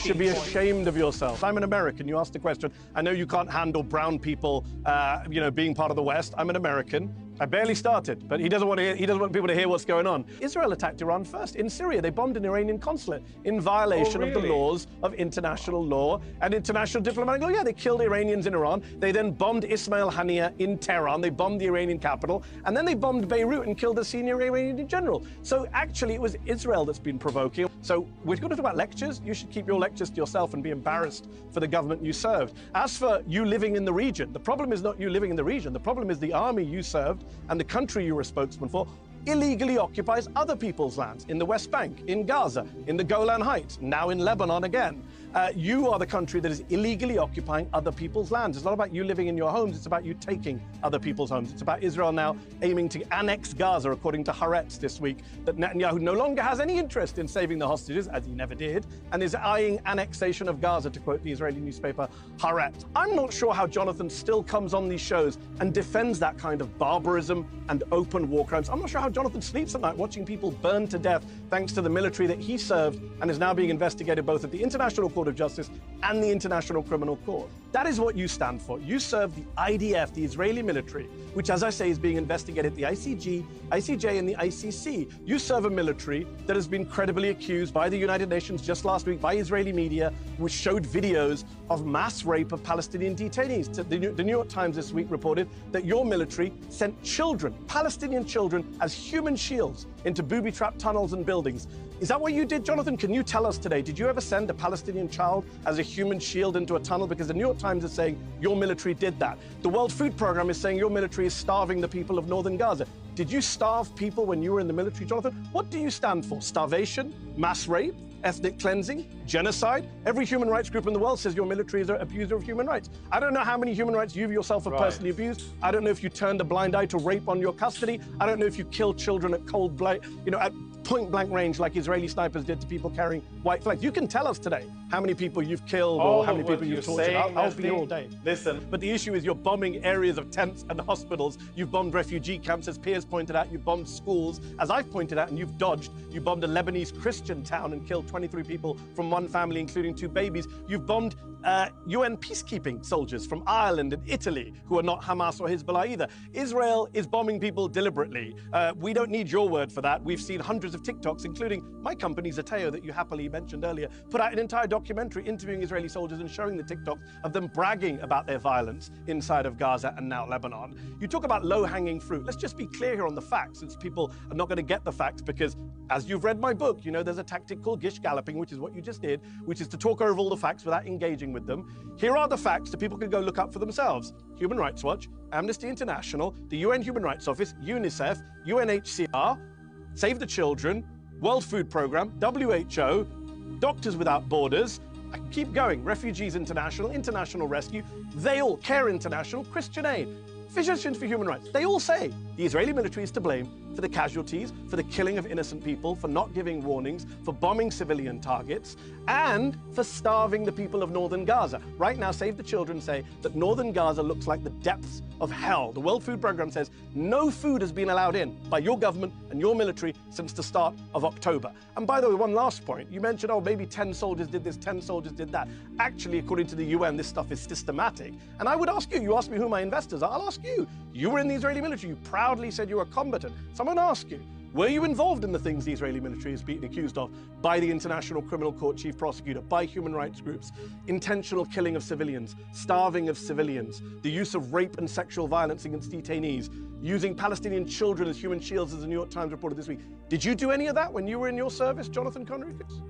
should be ashamed of yourself. I'm an American. You asked the question. I know you can't handle brown people, being part of the West. I'm an American. I barely started, but he doesn't want people to hear what's going on. Israel attacked Iran first. In Syria, they bombed an Iranian consulate in violation of the laws of international law and international diplomatic law. Yeah, they killed Iranians in Iran. They then bombed Ismail Haniyeh in Tehran. They bombed the Iranian capital. And then they bombed Beirut and killed a senior Iranian general. So actually, it was Israel that's been provoking. So we're going to talk about lectures. You should keep your lectures to yourself and be embarrassed for the government you served. As for you living in the region, the problem is not you living in the region. The problem is the army you served and the country you were a spokesman for illegally occupies other people's lands in the West Bank, in Gaza, in the Golan Heights, now in Lebanon again. You are the country that is illegally occupying other people's lands. It's not about you living in your homes, it's about you taking other people's homes. It's about Israel now aiming to annex Gaza, according to Haaretz this week, that Netanyahu no longer has any interest in saving the hostages, as he never did, and is eyeing annexation of Gaza, to quote the Israeli newspaper Haaretz. I'm not sure how Jonathan still comes on these shows and defends that kind of barbarism and open war crimes. I'm not sure how Jonathan sleeps at night watching people burn to death thanks to the military that he served and is now being investigated both at the International Court of Justice and the International Criminal Court. That is what you stand for. You serve the IDF, the Israeli military, which, as I say, is being investigated at the ICJ, and the ICC. You serve a military that has been credibly accused by the United Nations just last week, by Israeli media, which showed videos of mass rape of Palestinian detainees. The New York Times this week reported that your military sent children, Palestinian children, as human shields into booby-trapped tunnels and buildings. Is that what you did, Jonathan? Can you tell us today, did you ever send a Palestinian child as a human shield into a tunnel? Because the New York Times is saying your military did that. The World Food Programme is saying your military is starving the people of northern Gaza. Did you starve people when you were in the military, Jonathan? What do you stand for? Starvation? Mass rape? Ethnic cleansing? Genocide? Every human rights group in the world says your military is an abuser of human rights. I don't know how many human rights you yourself have personally abused. I don't know if you turned a blind eye to rape on your custody. I don't know if you killed children at at point-blank range like Israeli snipers did to people carrying white flags. You can tell us today how many people you've killed or how many people you've tortured. I'll be here all day. Listen. But the issue is you're bombing areas of tents and hospitals. You've bombed refugee camps, as Piers pointed out. You've bombed schools, as I've pointed out, and you've dodged. You bombed a Lebanese Christian town and killed 23 people from one family, including 2 babies. You've bombed UN peacekeeping soldiers from Ireland and Italy, who are not Hamas or Hezbollah either. Israel is bombing people deliberately. We don't need your word for that. We've seen hundreds of TikToks, including my company, Zateo, that you happily mentioned earlier, put out an entire documentary interviewing Israeli soldiers and showing the TikToks of them bragging about their violence inside of Gaza and now Lebanon. You talk about low-hanging fruit. Let's just be clear here on the facts, since people are not going to get the facts, because as you've read my book, you know there's a tactic called gish galloping, which is what you just did, which is to talk over all the facts without engaging with them. Here are the facts that people can go look up for themselves. Human Rights Watch, Amnesty International, the UN Human Rights Office, UNICEF, UNHCR, Save the Children, World Food Programme, WHO, Doctors Without Borders, I can keep going, Refugees International, International Rescue, they all, Care International, Christian Aid, Physicians for Human Rights, they all say the Israeli military is to blame for the casualties, for the killing of innocent people, for not giving warnings, for bombing civilian targets, and for starving the people of northern Gaza. Right now, Save the Children say that northern Gaza looks like the depths of hell. The World Food Programme says no food has been allowed in by your government and your military since the start of October. And by the way, one last point. You mentioned, oh, maybe 10 soldiers did this, 10 soldiers did that. Actually, according to the UN, this stuff is systematic. And I would ask you asked me who my investors are, I'll ask you. You were in the Israeli military. You proudly said you were a combatant. So I'm going to ask you, were you involved in the things the Israeli military is being accused of by the International Criminal Court Chief Prosecutor, by human rights groups? Intentional killing of civilians, starving of civilians, the use of rape and sexual violence against detainees, using Palestinian children as human shields, as the New York Times reported this week. Did you do any of that when you were in your service, Jonathan Conricus?